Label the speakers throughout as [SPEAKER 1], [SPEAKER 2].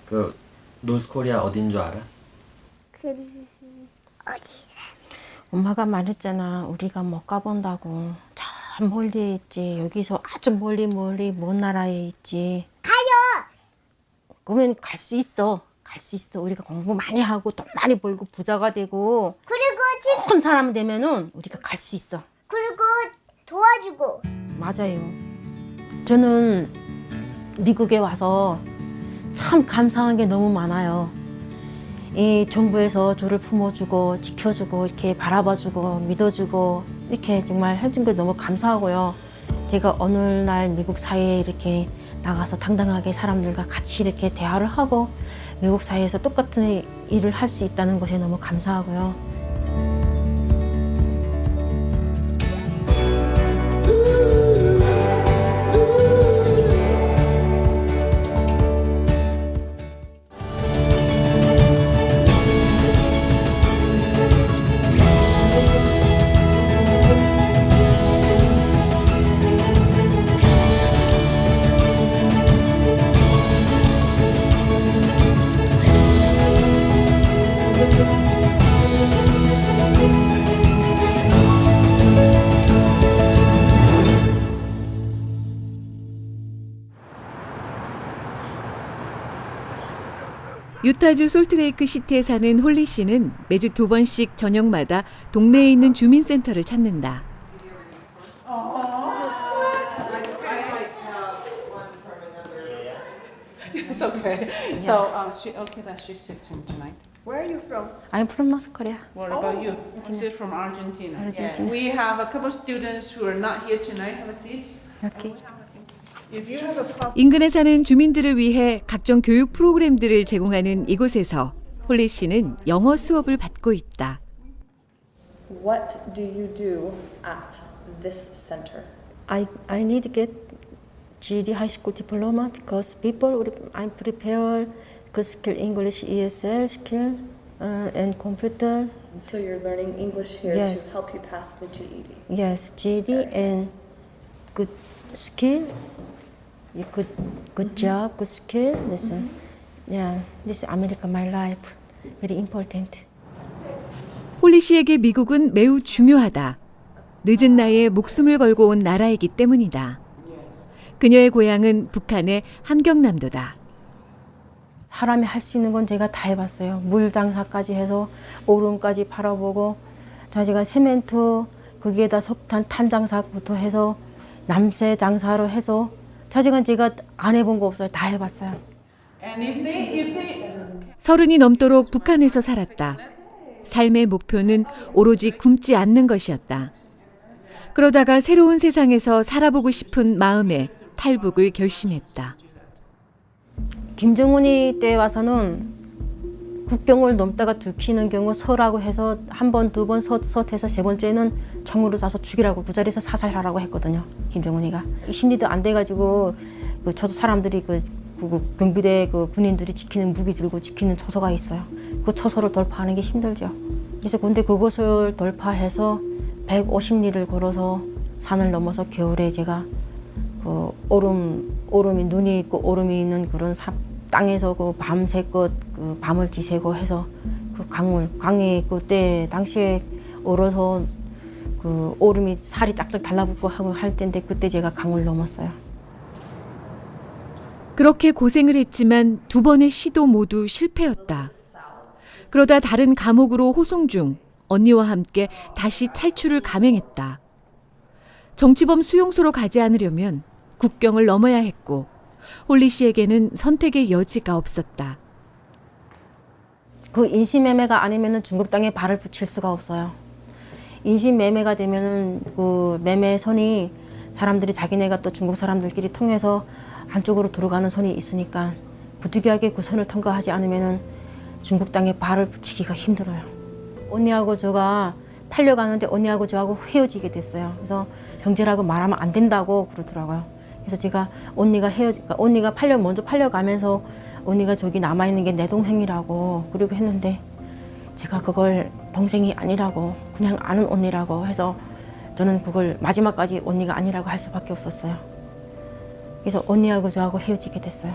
[SPEAKER 1] 그 노스코리아 어딘 줄 알아?
[SPEAKER 2] 어디?
[SPEAKER 3] 엄마가 말했잖아. 우리가 못 가본다고. 저 멀리 있지. 여기서 아주 멀리 먼 나라에 있지.
[SPEAKER 2] 가요.
[SPEAKER 3] 그러면 갈 수 있어. 갈 수 있어. 우리가 공부 많이 하고 돈 많이 벌고 부자가 되고
[SPEAKER 2] 그리고
[SPEAKER 3] 큰 사람 되면은 우리가 갈 수 있어.
[SPEAKER 2] 그리고 도와주고.
[SPEAKER 3] 맞아요. 저는 미국에 와서 참 감사한 게 너무 많아요. 이 정부에서 저를 품어주고 지켜주고 이렇게 바라봐주고 믿어주고 이렇게 정말 해준 게 너무 감사하고요. 제가 어느 날 미국 사회에 이렇게 나가서 당당하게 사람들과 같이 이렇게 대화를 하고 미국 사회에서 똑같은 일을 할 수 있다는 것에 너무 감사하고요.
[SPEAKER 4] 유타주 솔트레이크 시티에 사는 홀리 씨는 매주 2번씩 저녁마다 동네에 있는 주민센터를 찾는다.
[SPEAKER 5] It's okay. So, she's sitting tonight.
[SPEAKER 6] Where are you from?
[SPEAKER 3] I'm from North Korea.
[SPEAKER 5] What about you? She's from Argentina.
[SPEAKER 3] Argentina.
[SPEAKER 5] We have a couple of students who are not here tonight. Have a seat.
[SPEAKER 3] Okay.
[SPEAKER 6] If you have a problem,
[SPEAKER 4] 인근에 사는 주민들을 위해 각종 교육 프로그램들을 제공하는 이곳에서 홀리 씨는 영어 수업을 받고 있다.
[SPEAKER 7] What do you do at this center?
[SPEAKER 3] I need to get GED high school diploma because people I'm prepared good skill English ESL skill and computer.
[SPEAKER 7] So you're learning English here
[SPEAKER 3] Yes.
[SPEAKER 7] to help you pass the GED.
[SPEAKER 3] Yes, GED and good skill, good job, good skill. Listen, yeah, this is America, my life, very important.
[SPEAKER 4] 홀리 씨에게 미국은 매우 중요하다. 늦은 나이에 목숨을 걸고 온 나라이기 때문이다. 그녀의 고향은 북한의 함경남도다.
[SPEAKER 3] 사람이 할 수 있는 건 제가 다 해봤어요. 물 장사까지 해서 오름까지 팔아보고, 제가 세멘트 거기에다 석탄 탄 장사부터 해서 남새 장사로 해서 자지간 제가 안 해본 거 없어요. 다 해봤어요.
[SPEAKER 5] And if they
[SPEAKER 4] 30이 넘도록 북한에서 살았다. 삶의 목표는 오로지 굶지 않는 것이었다. 그러다가 새로운 세상에서 살아보고 싶은 마음에 탈북을 결심했다.
[SPEAKER 3] 김정은이 때 와서는 국경을 넘다가 들키는 경우 서라고 해서 한 번, 두 번 서해서 세 번째는 총으로 쏴서 죽이라고 그 자리에서 사살하라고 했거든요. 김정은이가. 심리도 안 돼가지고 저도 사람들이 그 경비대 군인들이 지키는 무기 들고 지키는 초소가 있어요. 그 초소를 돌파하는 게 힘들죠. 그래서 근데 그곳을 돌파해서 150리를 걸어서 산을 넘어서 겨울에 제가 그 얼음이 눈이 있고 얼음이 있는 그런 땅에서 그 밤새껏 그 밤을 지새고 해서 그 강에 그때 당시에 얼어서 그 얼음이 살이 짝짝 달라붙고 하고 할 때인데 그때 제가 강을 넘었어요.
[SPEAKER 4] 그렇게 고생을 했지만 2번의 시도 모두 실패였다. 그러다 다른 감옥으로 호송 중 언니와 함께 다시 탈출을 감행했다. 정치범 수용소로 가지 않으려면 국경을 넘어야 했고 홀리 씨에게는 선택의 여지가 없었다.
[SPEAKER 3] 그 인신매매가 아니면은 중국 땅에 발을 붙일 수가 없어요. 인신매매가 되면은 그 매매선이 사람들이 자기네가 또 중국 사람들끼리 통해서 안쪽으로 들어가는 선이 있으니까 부득이하게 그 선을 통과하지 않으면은 중국 땅에 발을 붙이기가 힘들어요. 언니하고 저가 팔려가는데 언니하고 저하고 헤어지게 됐어요. 그래서 형제라고 말하면 안 된다고 그러더라고요. 그래서 제가 언니가 먼저 팔려가면서 언니가 저기 남아있는 게 내 동생이라고 그러고 했는데 제가 그걸 동생이 아니라고 그냥 아는 언니라고 해서 저는 그걸 마지막까지 언니가 아니라고 할 수밖에 없었어요. 그래서 언니하고 저하고 헤어지게 됐어요.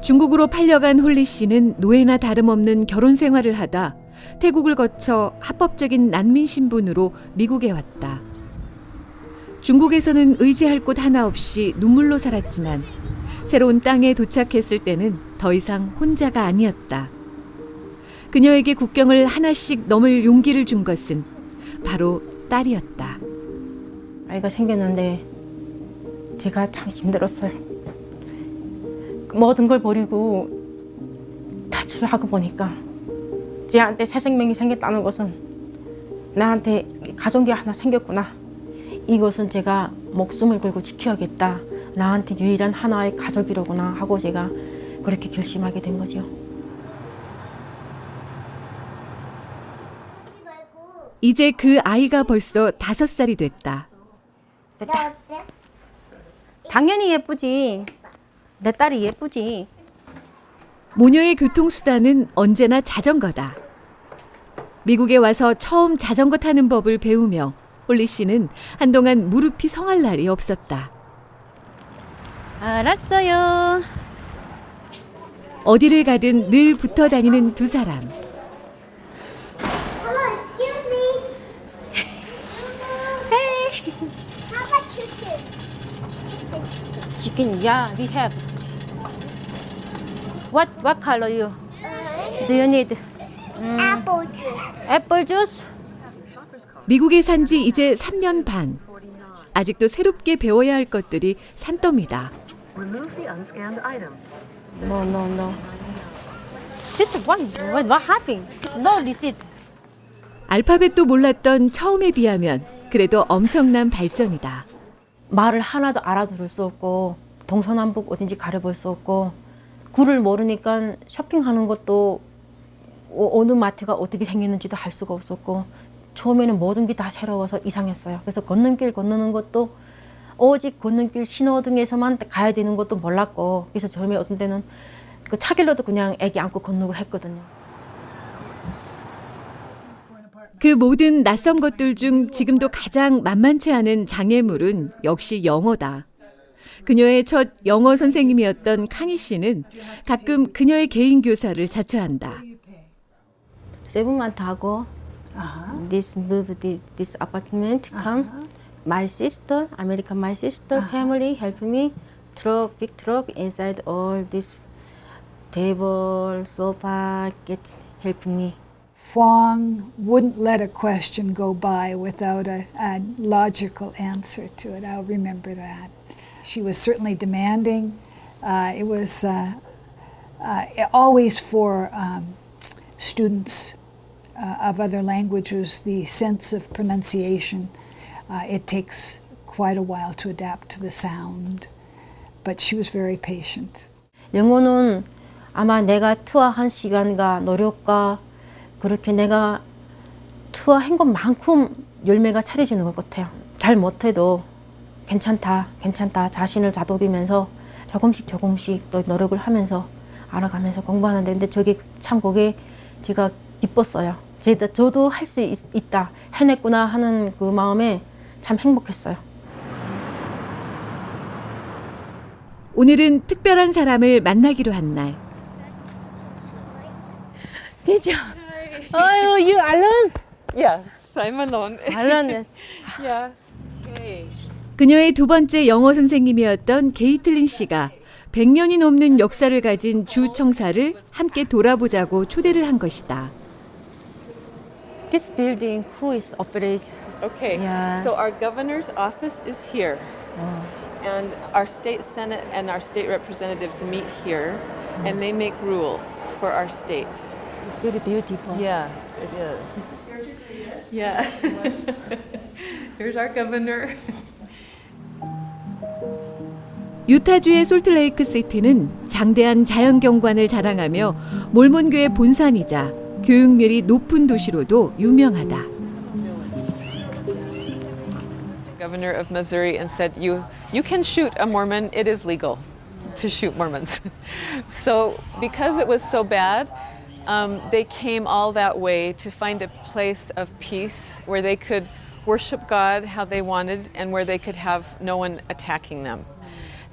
[SPEAKER 4] 중국으로 팔려간 홀리 씨는 노예나 다름없는 결혼 생활을 하다 태국을 거쳐 합법적인 난민 신분으로 미국에 왔다. 중국에서는 의지할 곳 하나 없이 눈물로 살았지만 새로운 땅에 도착했을 때는 더 이상 혼자가 아니었다. 그녀에게 국경을 하나씩 넘을 용기를 준 것은 바로 딸이었다.
[SPEAKER 3] 아이가 생겼는데 제가 참 힘들었어요. 모든 걸 버리고 탈출을 하고 보니까 쟤한테 새 생명이 생겼다는 것은 나한테 가정이 하나 생겼구나. 이것은 제가 목숨을 걸고 지켜야겠다. 나한테 유일한 하나의 가족이로구나 하고 제가 그렇게 결심하게 된 거죠.
[SPEAKER 4] 이제 그 아이가 벌써 5살이 됐다.
[SPEAKER 2] 나 어때?
[SPEAKER 3] 당연히 예쁘지. 내 딸이 예쁘지.
[SPEAKER 4] 모녀의 교통수단은 언제나 자전거다. 미국에 와서 처음 자전거 타는 법을 배우며 홀리 씨는 한동안 무릎이 성할 날이 없었다.
[SPEAKER 3] 알았어요.
[SPEAKER 4] 어디를 가든 늘 붙어 다니는 두 사람.
[SPEAKER 2] Hello, excuse me.
[SPEAKER 3] Hey,
[SPEAKER 2] How about chicken?
[SPEAKER 3] chicken. Yeah, we have. What color you? Do you need?
[SPEAKER 2] Apple juice.
[SPEAKER 3] Apple juice?
[SPEAKER 4] 미국에 산 지 이제 3년 반. 아직도 새롭게 배워야 할 것들이 산더미다.
[SPEAKER 8] Remove the unscanned item.
[SPEAKER 3] No. This what happened? It's no receipt.
[SPEAKER 4] 알파벳도 몰랐던 처음에 비하면 그래도 엄청난 발전이다.
[SPEAKER 3] 말을 하나도 알아들을 수 없고 동서남북 어딘지 가려볼 수 없고 굴을 모르니까 쇼핑하는 것도 어느 마트가 어떻게 생겼는지도 알 수가 없었고 처음에는 모든 게 다 새로워서 이상했어요. 그래서 걷는 길 건너는 것도 오직 걷는 길 신호등에서만 가야 되는 것도 몰랐고 그래서 처음에 어떤 때는 그 차길로도 그냥 애기 안고 건너고 했거든요.
[SPEAKER 4] 그 모든 낯선 것들 중 지금도 가장 만만치 않은 장애물은 역시 영어다. 그녀의 첫 영어 선생님이었던 카니 씨는 가끔 그녀의 개인 교사를 자처한다.
[SPEAKER 3] 7month ago, this apartment come. My sister, American my sister family helped me big truck inside all this table, sofa, help me.
[SPEAKER 9] Huang wouldn't let a question go by without a logical answer to it. I'll remember that. She was certainly demanding. It was always for students of other languages, the sense of pronunciation. It takes quite a while to adapt to the sound, but she was very patient.
[SPEAKER 3] 영어는 아마 내가 투어한 시간과 노력과 그렇게 내가 투어한 것만큼 열매가 차려지는 것 같아요. 잘 못해도 괜찮다 자신을 다독이면서 조금씩 또 노력을 하면서 알아가면서 공부하는데 근데 저게 참 그게 제가 기뻤어요. 저도 할 수 있다 해냈구나 하는 그 마음에 참 행복했어요.
[SPEAKER 4] 오늘은 특별한 사람을 만나기로 한 날.
[SPEAKER 3] Did you? Oh, you alone?
[SPEAKER 10] Yes, I'm alone.
[SPEAKER 3] Alone.
[SPEAKER 10] Yeah. Okay.
[SPEAKER 4] 그녀의 두 번째 영어 선생님이었던 게이틀린 씨가 100년이 넘는 역사를 가진 주 청사를 함께 돌아보자고 초대를 한 것이다.
[SPEAKER 3] This building, who is operating?
[SPEAKER 10] Okay.
[SPEAKER 3] Yeah.
[SPEAKER 10] So our governor's office is here, and our state senate and our state representatives meet here, and they make rules for our state.
[SPEAKER 3] Very beautiful.
[SPEAKER 10] Yes, it is. Yeah. Here's our governor.
[SPEAKER 4] 유타주의 솔트레이크 시티는 장대한 자연경관을 자랑하며 몰몬교의 본산이자 교육열이 높은 도시로도 유명하다.
[SPEAKER 10] Governor of Missouri and said, you can shoot a Mormon, it is legal to shoot Mormons. So because it was so bad, they came all that way to find a place of peace where they could worship God how they wanted and where they could have no one attacking them.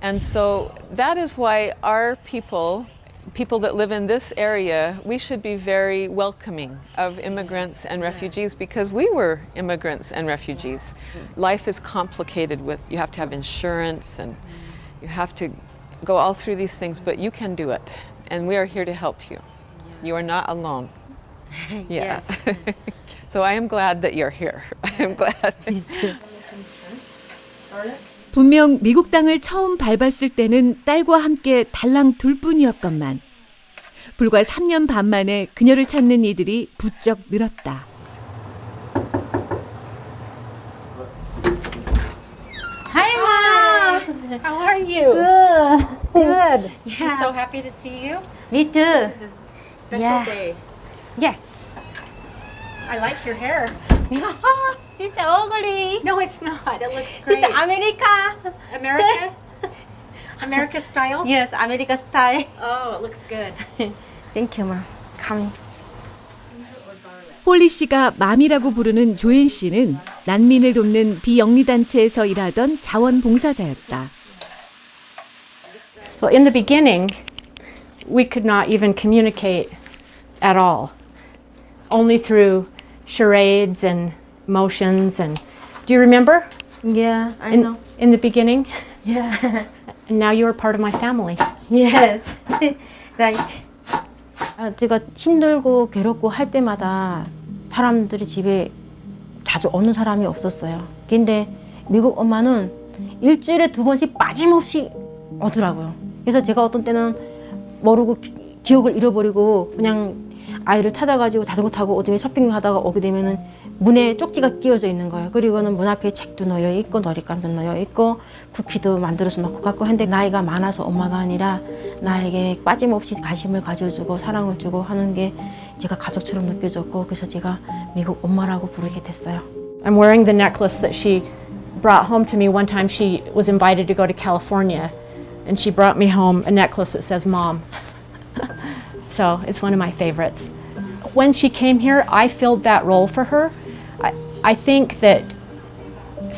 [SPEAKER 10] And so that is why our people people that live in this area, we should be very welcoming of immigrants and refugees because we were immigrants and refugees. Life is complicated with, you have to have insurance and you have to go all through these things, but you can do it. And we are here to help you. You are not alone. Yeah.
[SPEAKER 3] Yes.
[SPEAKER 10] So I am glad that you're here. I am glad.
[SPEAKER 4] 분명 미국 땅을 처음 밟았을 때는 딸과 함께 달랑 둘뿐이었건만 불과 3년 반 만에 그녀를 찾는 이들이 부쩍 늘었다.
[SPEAKER 3] Hi, Mom.
[SPEAKER 5] How are you?
[SPEAKER 3] Good.
[SPEAKER 5] I'm so happy to see you.
[SPEAKER 3] Me too.
[SPEAKER 5] This is a special
[SPEAKER 3] Yeah.
[SPEAKER 5] day.
[SPEAKER 3] Yes.
[SPEAKER 5] I like your hair.
[SPEAKER 3] This is ugly.
[SPEAKER 5] No, it's not. It looks
[SPEAKER 3] This
[SPEAKER 5] great.
[SPEAKER 3] is America.
[SPEAKER 5] America? America style?
[SPEAKER 3] Yes, America style.
[SPEAKER 5] Oh, it looks good.
[SPEAKER 3] Thank you, Mom. Coming.
[SPEAKER 4] 홀리 씨가 맘이라고 부르는 조엔 씨는 난민을 돕는 비영리단체에서 일하던 자원봉사자였다.
[SPEAKER 11] Well, in the beginning, we could not even communicate at all, only through charades and motions. And do you remember?
[SPEAKER 3] Yeah, I know.
[SPEAKER 11] In the beginning,
[SPEAKER 3] Yeah.
[SPEAKER 11] and now you are part of my family.
[SPEAKER 3] Yes. Right. 제가 힘들고 괴롭고 할 때마다 사람들이 집에 자주 오는 사람이 없었어요. 근데 미국 엄마는 일주일에 2번씩 빠짐없이 오더라고요. 그래서 제가 어떤 때는 모르고 기억을 잃어버리고 그냥 아이를 찾아가지고 자전거 타고 어디 쇼핑하다가 오게 되면은 문에 쪽지가 끼워져 있는 거예요. 그리고는 문 앞에 책도 놓여 있고 놀잇감도 놓여 있고 쿠키도 만들어서 놓고 갖고 한데 나이가 많아서 엄마가 아니라 나에게 빠짐없이 관심을 가져주고 사랑을 주고 하는 게 제가 가족처럼 느껴졌고 그래서 제가 미국 엄마라고 부르게 됐어요.
[SPEAKER 11] I'm wearing the necklace that she brought home to me one time. She was invited to go to California, and she brought me home a necklace that says Mom. So it's one of my favorites. When she came here, I filled that role for her. I think that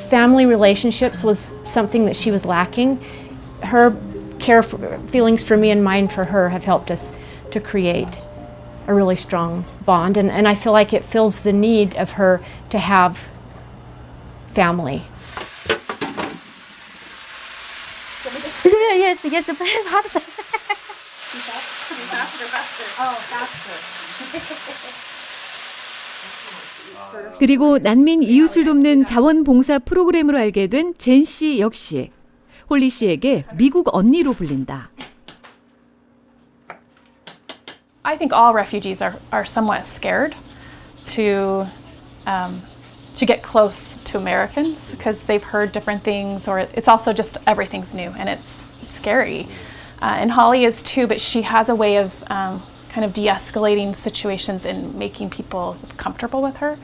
[SPEAKER 11] family relationships was something that she was lacking. Her feelings for me and mine for her have helped us to create a really strong bond. And I feel like it fills the need of her to have family.
[SPEAKER 3] Yes, yes, faster.
[SPEAKER 4] 그리고 난민 이웃을 돕는 자원봉사 프로그램으로 알게 된 젠 씨 역시 홀리 씨에게 미국 언니로 불린다.
[SPEAKER 12] I think all refugees are somewhat scared to get close to Americans because they've heard different things, or it's also just everything's new and it's scary. And Holly is too, but she has a way of kind of de-escalating situations and making people comfortable with her.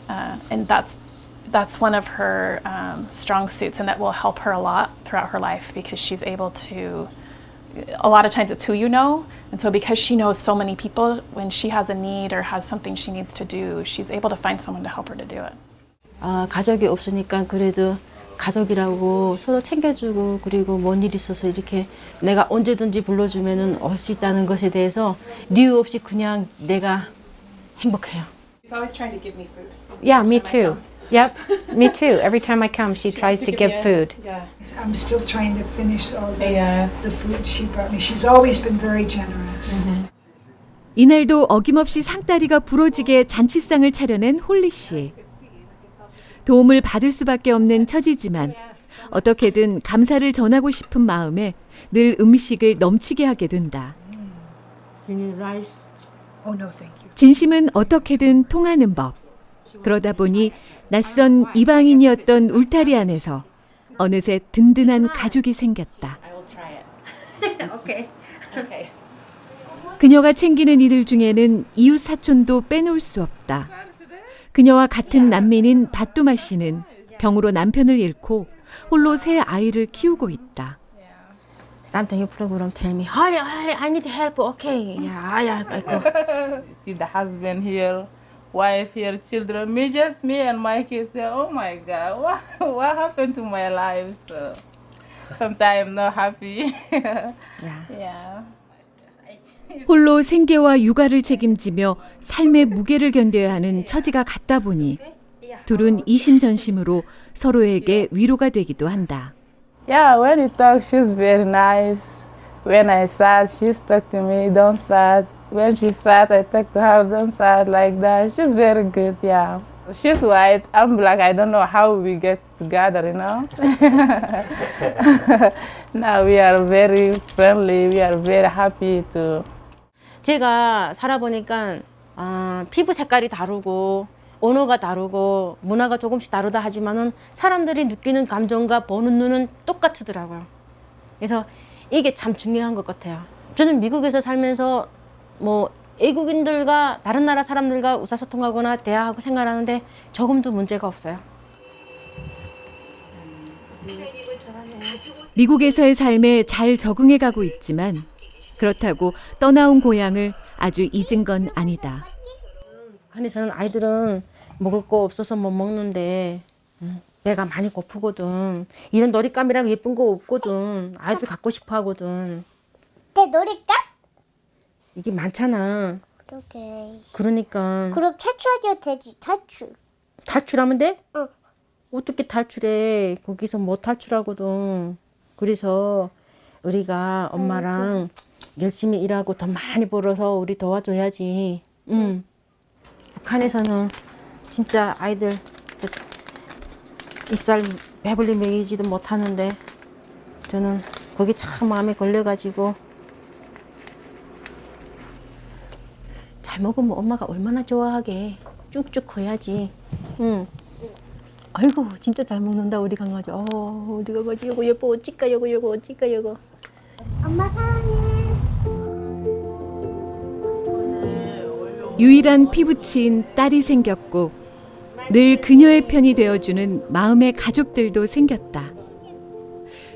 [SPEAKER 12] And that's one of her strong suits, and that will help her a lot throughout her life because she's able to, a lot of times it's who you know, and so because she knows so many people, when she has a need or has something she needs to do, she's able to find someone to help her to do it.
[SPEAKER 3] 가족이 없으니까 그래도 가족이라고 서로 챙겨주고 그리고 뭔 일 있어서 이렇게 내가 언제든지 불러주면은 올 수 있다는 것에 대해서 이유 없이 그냥 내가 행복해요.
[SPEAKER 12] She's always trying to give me food.
[SPEAKER 11] Yeah, me too. Yep, me too. Every time I come, she tries to give food.
[SPEAKER 12] Yeah.
[SPEAKER 9] I'm still trying to finish all the food she brought me. She's always been very generous.
[SPEAKER 4] 이날도 어김없이 상다리가 부러지게 잔치상을 차려낸 홀리 씨. 도움을 받을 수밖에 없는 처지지만 어떻게든 감사를 전하고 싶은 마음에 늘 음식을 넘치게 하게 된다.
[SPEAKER 3] You need rice?
[SPEAKER 9] Oh, no, thank you.
[SPEAKER 4] 진심은 어떻게든 통하는 법. 그러다 보니 낯선 이방인이었던 울타리 안에서 어느새 든든한 가족이 생겼다.
[SPEAKER 12] I will try it.
[SPEAKER 3] Okay.
[SPEAKER 12] Okay.
[SPEAKER 4] 그녀가 챙기는 이들 중에는 이웃 사촌도 빼놓을 수 없다. 그녀와 같은 난민인 바뚜마 씨는 병으로 남편을 잃고 홀로 새 아이를 키우고 있다.
[SPEAKER 3] Sometimes your program tell me, Holly, I need help. Okay, yeah, I go.
[SPEAKER 6] See the husband here, wife here, children. Just me and my kids say, oh my God, what happened to my life? So sometimes not happy.
[SPEAKER 3] Yeah.
[SPEAKER 6] Yeah.
[SPEAKER 4] 홀로 생계와 육아를 책임지며 삶의 무게를 견뎌야 하는 처지가 같다 보니 둘은 이심전심으로 서로에게 위로가 되기도 한다.
[SPEAKER 6] Yeah, when we talk, she's very nice. When I sad, she's talk to me, don't sad. When she's sad, I talk to her, don't sad, like that. She's very good, yeah. She's white, I'm black. I don't know how we get together, you know. Now we are very friendly. We are very happy to.
[SPEAKER 3] 제가 살아보니까 피부 색깔이 다르고 언어가 다르고 문화가 조금씩 다르다 하지만은 사람들이 느끼는 감정과 보는 눈은 똑같더라고요. 그래서 이게 참 중요한 것 같아요. 저는 미국에서 살면서 뭐 외국인들과 다른 나라 사람들과 의사소통하거나 대화하고 생활하는데 조금도 문제가 없어요.
[SPEAKER 4] 미국에서의 삶에 잘 적응해가고 있지만 그렇다고 떠나온 고향을 아주 잊은 건 아니다.
[SPEAKER 3] 근데 저는 아이들은 먹을 거 없어서 못 먹는데 배가 많이 고프거든. 이런 놀잇감이랑 예쁜 거 없거든. 아이들 갖고 싶어 하거든.
[SPEAKER 2] 내 놀이감?
[SPEAKER 3] 이게 많잖아.
[SPEAKER 2] 그러게.
[SPEAKER 3] 그러니까.
[SPEAKER 2] 그럼 탈출하기도 되지, 탈출.
[SPEAKER 3] 탈출하면 돼?
[SPEAKER 2] 응.
[SPEAKER 3] 어떻게 탈출해? 거기서 못 탈출하거든. 그래서 우리가 엄마랑 열심히 일하고 돈 많이 벌어서 우리 도와줘야지. 북한에서는 진짜 아이들 진짜 입살 배불리 먹이지도 못하는데 저는 거기 참 마음에 걸려가지고 잘 먹으면 엄마가 얼마나 좋아하게. 쭉쭉 커야지. 아이고 진짜 잘 먹는다 우리 강아지. 우리 강아지 요거 예뻐. 어찌까 요거 어찌까 요거.
[SPEAKER 2] 엄마 사랑해.
[SPEAKER 4] 유일한 피부치인 딸이 생겼고 늘 그녀의 편이 되어주는 마음의 가족들도 생겼다.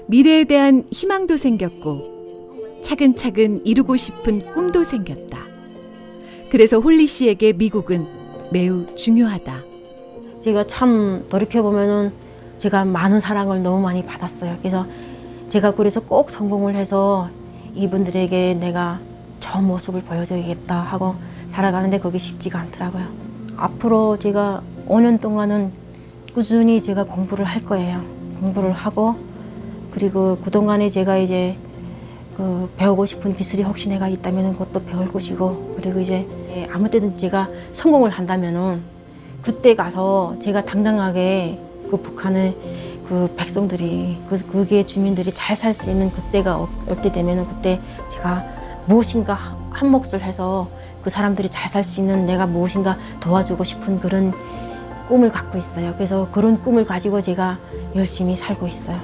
[SPEAKER 4] 미래에 대한 희망도 생겼고 차근차근 이루고 싶은 꿈도 생겼다. 그래서 홀리 씨에게 미국은 매우 중요하다.
[SPEAKER 3] 제가 참 돌이켜보면은 제가 많은 사랑을 너무 많이 받았어요. 그래서 꼭 성공을 해서 이분들에게 내가 저 모습을 보여줘야겠다 하고 살아가는데 그게 쉽지가 않더라고요. 앞으로 제가 5년 동안은 꾸준히 제가 공부를 할 거예요. 공부를 하고 그리고 그동안에 제가 이제 그 배우고 싶은 기술이 혹시 내가 있다면 그것도 배울 것이고 그리고 이제 아무 때든 제가 성공을 한다면은 그때 가서 제가 당당하게 그 북한의 그 백성들이 거기에 주민들이 잘 살 수 있는 그때가 올 때 되면은 그때 제가 무엇인가 한 몫을 해서 그 사람들이 잘 살 수 있는 내가 무엇인가 도와주고 싶은 그런 꿈을 갖고 있어요. 그래서 그런 꿈을 가지고 제가 열심히 살고 있어요.